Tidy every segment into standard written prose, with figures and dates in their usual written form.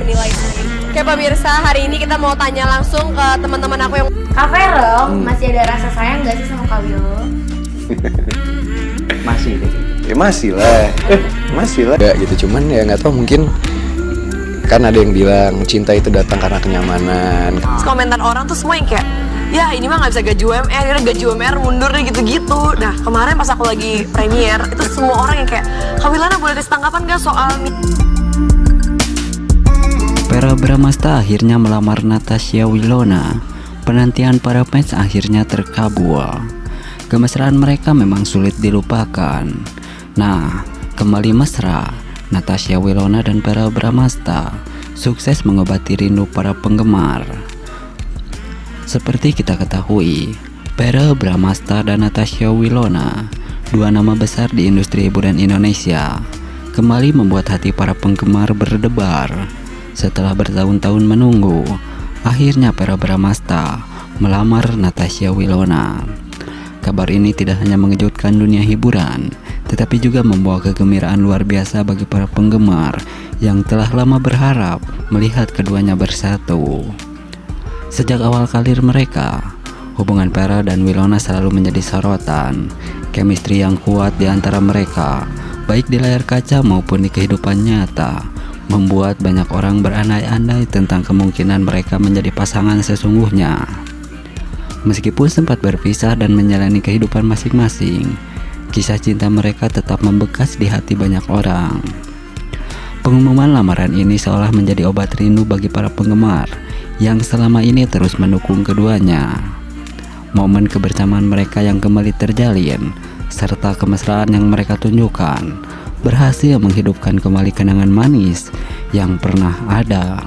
nilai sih. Oke pemirsa, hari ini kita mau tanya langsung ke teman-teman aku yang Kak Vero, masih ada rasa sayang gak sih sama Kak Willo? Masih deh. Ya masih lah. Ya gitu, cuman ya nggak tahu, mungkin kan ada yang bilang cinta itu datang karena kenyamanan. komentar orang tuh semua yang kayak, ya ini mah nggak bisa gaji UMR, ya gaji UMR mundur deh gitu-gitu. Nah kemarin pas aku lagi premier, itu semua orang yang kayak, Kak Wilana boleh kasih tanggapan gak soal Vera Bramasta akhirnya melamar Natasha Wilona. Penantian para fans akhirnya terkabul. Kemesraan mereka memang sulit dilupakan. Nah, kembali mesra, Natasha Wilona dan Vera Bramasta sukses mengobati rindu para penggemar. Seperti kita ketahui, Vera Bramasta dan Natasha Wilona, dua nama besar di industri hiburan Indonesia, kembali membuat hati para penggemar berdebar. Setelah bertahun-tahun menunggu, akhirnya Vera Bramasta melamar Natasha Wilona. Kabar ini tidak hanya mengejutkan dunia hiburan, tetapi juga membawa kegembiraan luar biasa bagi para penggemar yang telah lama berharap melihat keduanya bersatu. Sejak awal karir mereka, hubungan Vera dan Wilona selalu menjadi sorotan. Chemistry yang kuat di antara mereka, baik di layar kaca maupun di kehidupan nyata, membuat banyak orang berandai-andai tentang kemungkinan mereka menjadi pasangan sesungguhnya. Meskipun sempat berpisah dan menjalani kehidupan masing-masing, kisah cinta mereka tetap membekas di hati banyak orang. Pengumuman lamaran ini seolah menjadi obat rindu bagi para penggemar yang selama ini terus mendukung keduanya. Momen kebersamaan mereka yang kembali terjalin, serta kemesraan yang mereka tunjukkan, berhasil menghidupkan kembali kenangan manis yang pernah ada.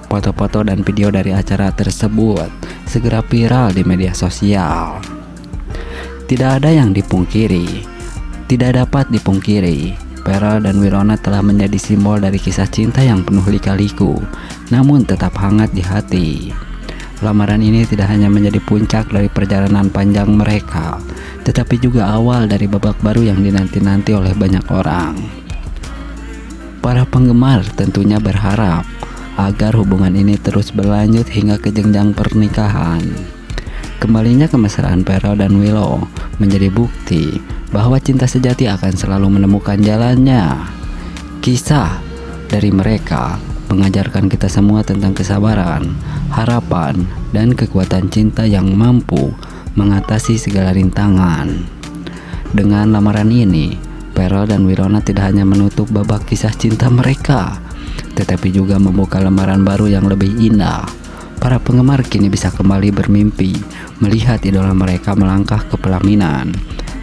Foto-foto dan video dari acara tersebut segera viral di media sosial. Tidak ada yang dipungkiri, tidak dapat dipungkiri, Vera dan Wilona telah menjadi simbol dari kisah cinta yang penuh lika-liku, namun tetap hangat di hati. Lamaran ini tidak hanya menjadi puncak dari perjalanan panjang mereka, tetapi juga awal dari babak baru yang dinanti-nanti oleh banyak orang. Para penggemar tentunya berharap agar hubungan ini terus berlanjut hingga ke jenjang pernikahan. Kembalinya kemesraan Vera dan Willow menjadi bukti bahwa cinta sejati akan selalu menemukan jalannya. Kisah dari mereka mengajarkan kita semua tentang kesabaran, harapan, dan kekuatan cinta yang mampu mengatasi segala rintangan. Dengan lamaran ini, Vera dan Wilona tidak hanya menutup babak kisah cinta mereka, tetapi juga membuka lembaran baru yang lebih indah. Para penggemar kini bisa kembali bermimpi melihat idola mereka melangkah ke pelaminan,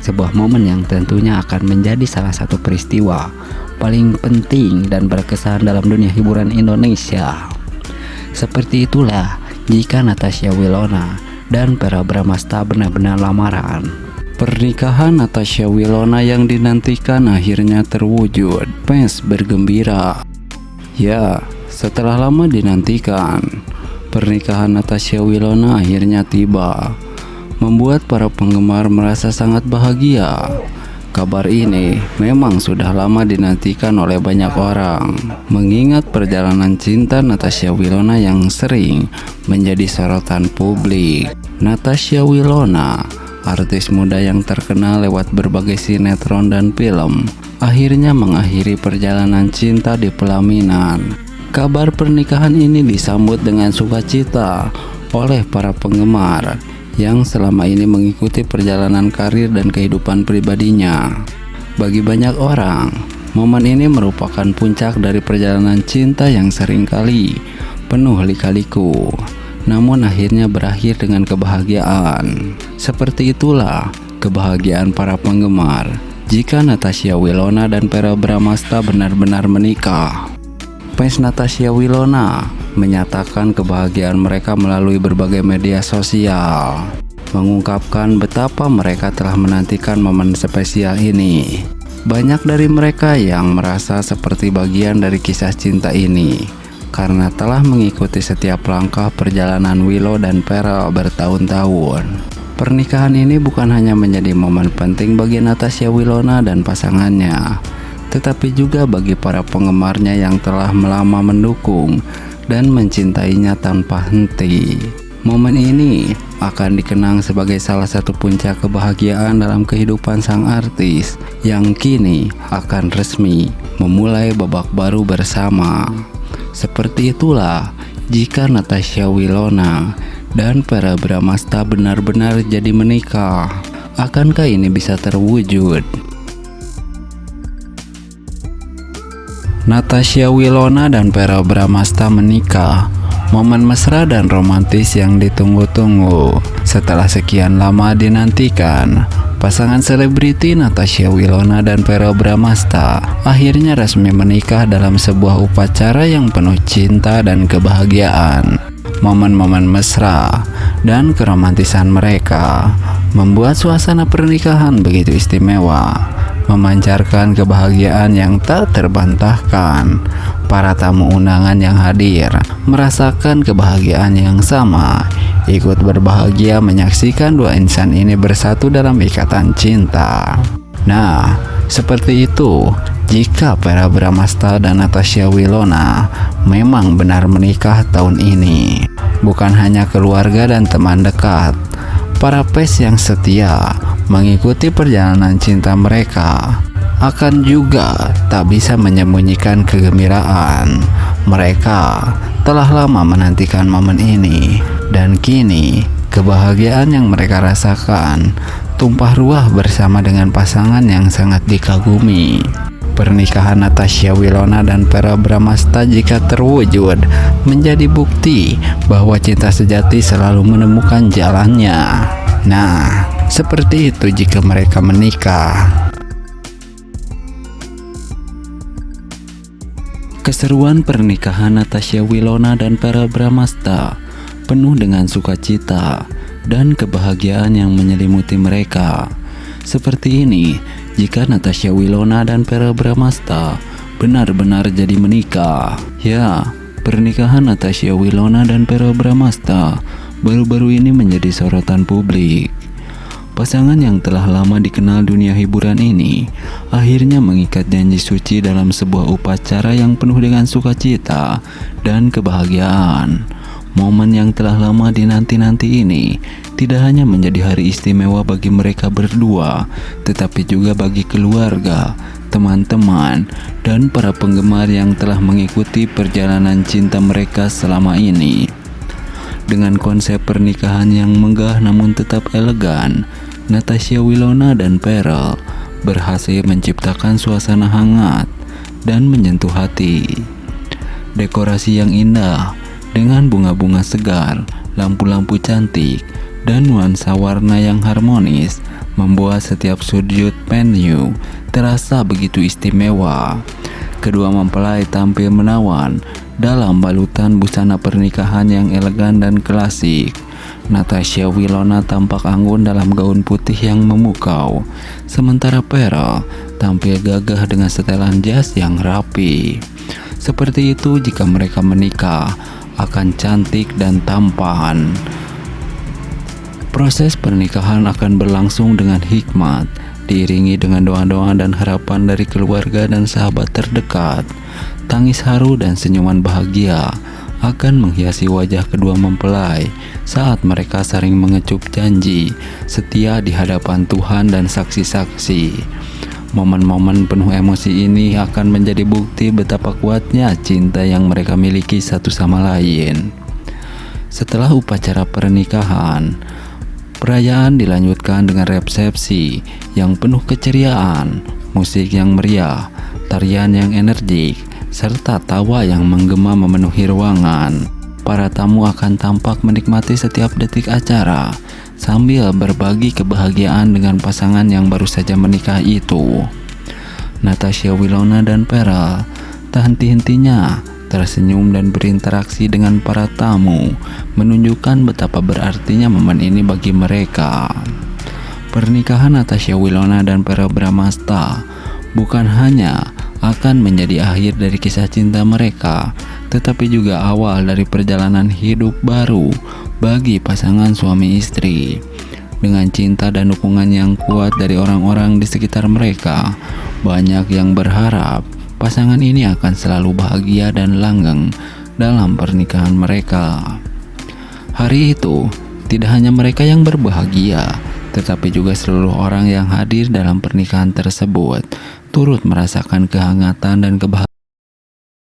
sebuah momen yang tentunya akan menjadi salah satu peristiwa paling penting dan berkesan dalam dunia hiburan Indonesia. Seperti itulah jika Natasha Wilona dan Vera Bramasta benar-benar lamaran. Pernikahan Natasha Wilona yang dinantikan akhirnya terwujud. Fans bergembira. Ya, setelah lama dinantikan, pernikahan Natasha Wilona akhirnya tiba, membuat para penggemar merasa sangat bahagia. Kabar ini memang sudah lama dinantikan oleh banyak orang, mengingat perjalanan cinta Natasha Wilona yang sering menjadi sorotan publik. Natasha Wilona, artis muda yang terkenal lewat berbagai sinetron dan film, akhirnya mengakhiri perjalanan cinta di pelaminan. Kabar pernikahan ini disambut dengan sukacita oleh para penggemar yang selama ini mengikuti perjalanan karir dan kehidupan pribadinya. Bagi banyak orang, momen ini merupakan puncak dari perjalanan cinta yang seringkali penuh lika-liku, namun akhirnya berakhir dengan kebahagiaan. Seperti itulah kebahagiaan para penggemar jika Natasha Wilona dan Vera Bramasta benar-benar menikah. Fans Natasha Wilona menyatakan kebahagiaan mereka melalui berbagai media sosial, mengungkapkan betapa mereka telah menantikan momen spesial ini. Banyak dari mereka yang merasa seperti bagian dari kisah cinta ini karena telah mengikuti setiap langkah perjalanan Willow dan Vera bertahun-tahun. Pernikahan ini bukan hanya menjadi momen penting bagi Natasha Wilona dan pasangannya, tetapi juga bagi para penggemarnya yang telah lama mendukung dan mencintainya tanpa henti. Momen ini akan dikenang sebagai salah satu puncak kebahagiaan dalam kehidupan sang artis yang kini akan resmi memulai babak baru bersama. Seperti itulah jika Natasha Wilona dan Verrell Bramasta benar-benar jadi menikah. Akankah ini bisa terwujud? Natasha Wilona dan Verrell Bramasta menikah. Momen mesra dan romantis yang ditunggu-tunggu. Setelah sekian lama dinantikan, pasangan selebriti Natasha Wilona dan Verrell Bramasta akhirnya resmi menikah dalam sebuah upacara yang penuh cinta dan kebahagiaan. Momen-momen mesra dan keromantisan mereka membuat suasana pernikahan begitu istimewa, memancarkan kebahagiaan yang tak terbantahkan. Para tamu undangan yang hadir merasakan kebahagiaan yang sama, ikut berbahagia menyaksikan dua insan ini bersatu dalam ikatan cinta. Nah, seperti itu jika Verrell Bramasta dan Natasha Wilona memang benar menikah tahun ini. Bukan hanya keluarga dan teman dekat, para fans yang setia mengikuti perjalanan cinta mereka akan juga tak bisa menyembunyikan kegembiraan. Mereka telah lama menantikan momen ini, dan kini kebahagiaan yang mereka rasakan tumpah ruah bersama dengan pasangan yang sangat dikagumi. Pernikahan Natasha Wilona dan Verrell Bramasta jika terwujud menjadi bukti bahwa cinta sejati selalu menemukan jalannya. Nah, seperti itu jika mereka menikah. Keseruan pernikahan Natasha Wilona dan Verrell Bramasta penuh dengan sukacita dan kebahagiaan yang menyelimuti mereka. Seperti ini jika Natasha Wilona dan Verrell Bramasta benar-benar jadi menikah. Ya, pernikahan Natasha Wilona dan Verrell Bramasta baru-baru ini menjadi sorotan publik. Pasangan yang telah lama dikenal dunia hiburan ini akhirnya mengikat janji suci dalam sebuah upacara yang penuh dengan sukacita dan kebahagiaan. Momen yang telah lama dinanti-nanti ini tidak hanya menjadi hari istimewa bagi mereka berdua, tetapi juga bagi keluarga, teman-teman, dan para penggemar yang telah mengikuti perjalanan cinta mereka selama ini. Dengan konsep pernikahan yang megah namun tetap elegan, Natasha Wilona dan Verrell berhasil menciptakan suasana hangat dan menyentuh hati. Dekorasi yang indah dengan bunga-bunga segar, lampu-lampu cantik, dan nuansa warna yang harmonis membuat setiap sudut venue terasa begitu istimewa. Kedua mempelai tampil menawan dalam balutan busana pernikahan yang elegan dan klasik. Natasha Wilona tampak anggun dalam gaun putih yang memukau, sementara Verrell tampil gagah dengan setelan jas yang rapi. Seperti itu jika mereka menikah, akan cantik dan tampan. Proses pernikahan akan berlangsung dengan hikmat, diiringi dengan doa-doa dan harapan dari keluarga dan sahabat terdekat. Tangis haru dan senyuman bahagia akan menghiasi wajah kedua mempelai saat mereka saling mengecup janji setia di hadapan Tuhan dan saksi-saksi. Momen-momen penuh emosi ini akan menjadi bukti betapa kuatnya cinta yang mereka miliki satu sama lain. Setelah upacara pernikahan, perayaan dilanjutkan dengan resepsi yang penuh keceriaan, musik yang meriah, tarian yang energik, serta tawa yang menggema memenuhi ruangan. Para tamu akan tampak menikmati setiap detik acara sambil berbagi kebahagiaan dengan pasangan yang baru saja menikah itu. Natasha Wilona dan Verrell tak henti-hentinya tersenyum dan berinteraksi dengan para tamu, menunjukkan betapa berartinya momen ini bagi mereka. Pernikahan Natasha Wilona dan Verrell Bramasta bukan hanya akan menjadi akhir dari kisah cinta mereka, tetapi juga awal dari perjalanan hidup baru bagi pasangan suami istri. Dengan cinta dan dukungan yang kuat dari orang-orang di sekitar mereka, Banyak yang berharap pasangan ini akan selalu bahagia dan langgeng dalam pernikahan mereka. Hari itu, tidak hanya mereka yang berbahagia, tetapi juga seluruh orang yang hadir dalam pernikahan tersebut turut merasakan kehangatan dan kebahagiaan